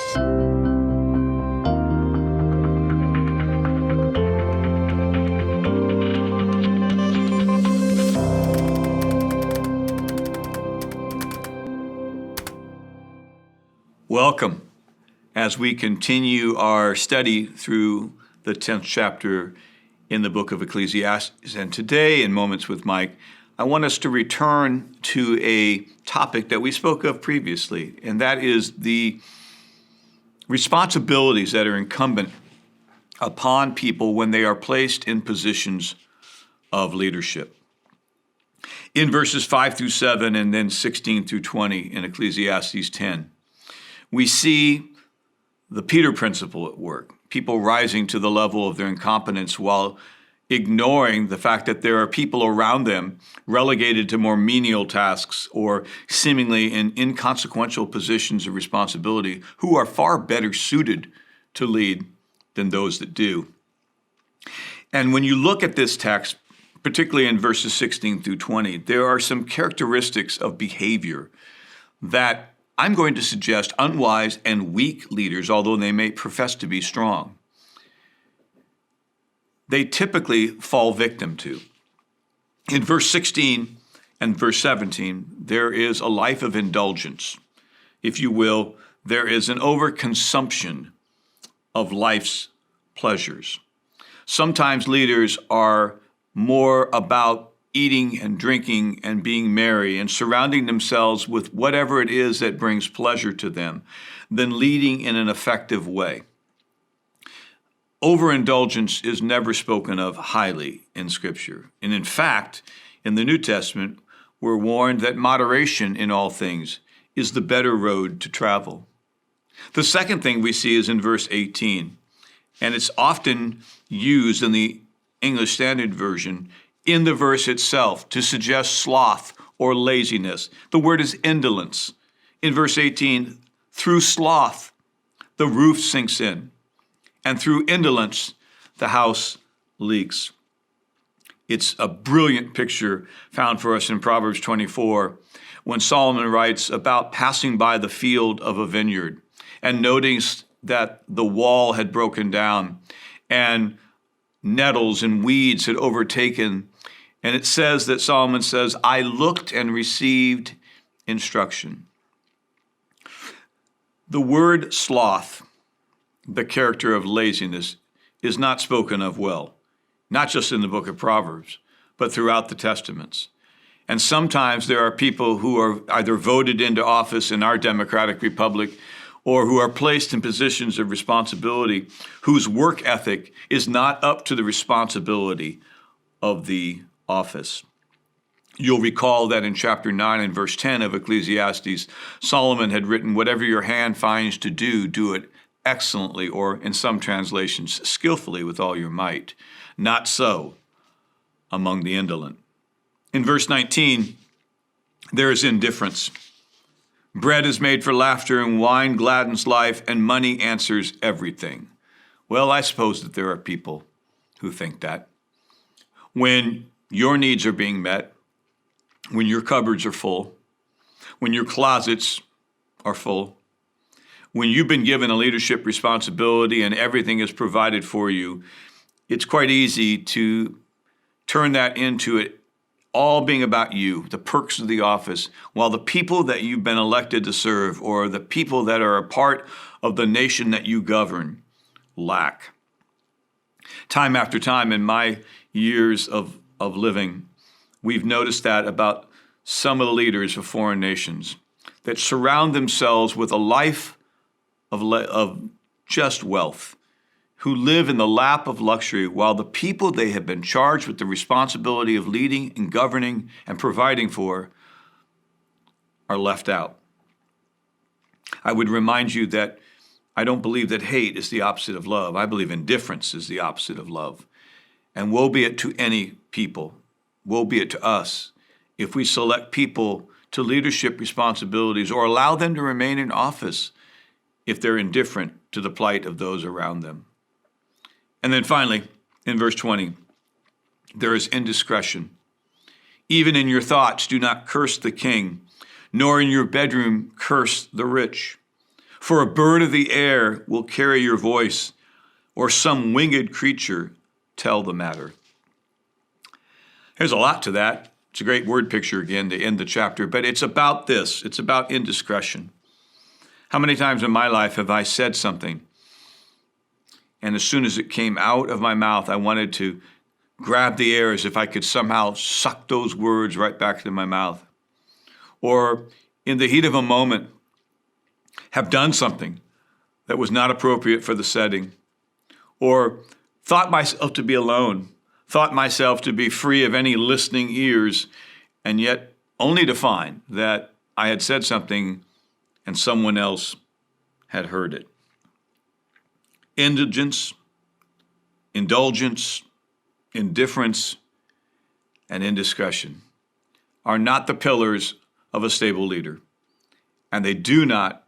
Welcome as we continue our study through the 10th chapter in the book of Ecclesiastes. And today, in Moments with Mike, I want us to return to a topic that we spoke of previously, and that is the responsibilities that are incumbent upon people when they are placed in positions of leadership. In verses 5 through 7 and then 16 through 20 in Ecclesiastes 10, we see the Peter principle at work, people rising to the level of their incompetence while ignoring the fact that there are people around them relegated to more menial tasks or seemingly in inconsequential positions of responsibility who are far better suited to lead than those that do. And when you look at this text, particularly in verses 16 through 20, there are some characteristics of behavior that I'm going to suggest unwise and weak leaders, although they may profess to be strong, they typically fall victim to. In verse 16 and verse 17, there is a life of indulgence. If you will, there is an overconsumption of life's pleasures. Sometimes leaders are more about eating and drinking and being merry and surrounding themselves with whatever it is that brings pleasure to them than leading in an effective way. Overindulgence is never spoken of highly in Scripture. And in fact, in the New Testament, we're warned that moderation in all things is the better road to travel. The second thing we see is in verse 18, and it's often used in the English Standard Version in the verse itself to suggest sloth or laziness. The word is indolence. In verse 18, through sloth, the roof sinks in, and through indolence, the house leaks. It's a brilliant picture found for us in Proverbs 24, when Solomon writes about passing by the field of a vineyard and noting that the wall had broken down and nettles and weeds had overtaken. And it says that Solomon says, I looked and received instruction. The word sloth, the character of laziness, is not spoken of well, not just in the book of Proverbs, but throughout the Testaments. And sometimes there are people who are either voted into office in our democratic republic or who are placed in positions of responsibility whose work ethic is not up to the responsibility of the office. You'll recall that in chapter 9 and verse 10 of Ecclesiastes, Solomon had written, whatever your hand finds to do it excellently, or in some translations, skillfully with all your might. Not so among the indolent. In verse 19, there is indifference. Bread is made for laughter, and wine gladdens life, and money answers everything. Well, I suppose that there are people who think that. When your needs are being met, when your cupboards are full, when your closets are full, when you've been given a leadership responsibility and everything is provided for you, it's quite easy to turn that into it all being about you, the perks of the office, while the people that you've been elected to serve or the people that are a part of the nation that you govern lack. Time after time in my years of living, we've noticed that about some of the leaders of foreign nations that surround themselves with a life of just wealth, who live in the lap of luxury while the people they have been charged with the responsibility of leading and governing and providing for are left out. I would remind you that I don't believe that hate is the opposite of love. I believe indifference is the opposite of love. And woe be it to any people, woe be it to us, if we select people to leadership responsibilities or allow them to remain in office if they're indifferent to the plight of those around them. And then finally, in verse 20, there is indiscretion. Even in your thoughts, do not curse the king, nor in your bedroom curse the rich. For a bird of the air will carry your voice, or some winged creature tell the matter. There's a lot to that. It's a great word picture again to end the chapter, but it's about this. It's about indiscretion. How many times in my life have I said something, and as soon as it came out of my mouth, I wanted to grab the air as if I could somehow suck those words right back into my mouth? Or in the heat of a moment, have done something that was not appropriate for the setting, or thought myself to be alone, thought myself to be free of any listening ears, and yet only to find that I had said something and someone else had heard it. Indulgence, indifference, and indiscretion are not the pillars of a stable leader, and they do not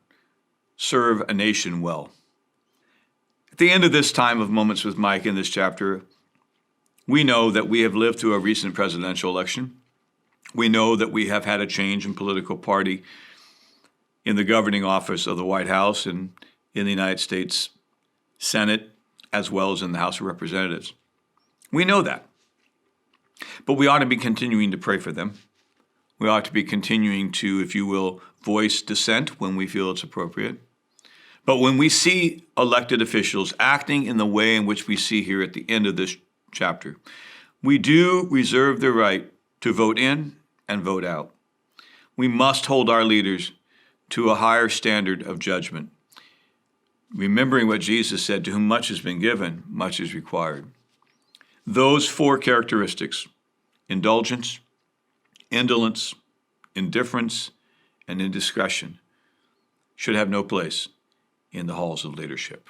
serve a nation well. At the end of this time of Moments with Mike in this chapter, we know that we have lived through a recent presidential election. We know that we have had a change in political party in the governing office of the White House and in the United States Senate, as well as in the House of Representatives. We know that. But we ought to be continuing to pray for them. We ought to be continuing to, if you will, voice dissent when we feel it's appropriate. But when we see elected officials acting in the way in which we see here at the end of this chapter, we do reserve the right to vote in and vote out. We must hold our leaders to a higher standard of judgment, remembering what Jesus said, to whom much has been given, much is required. Those four characteristics, indulgence, indolence, indifference, and indiscretion, should have no place in the halls of leadership.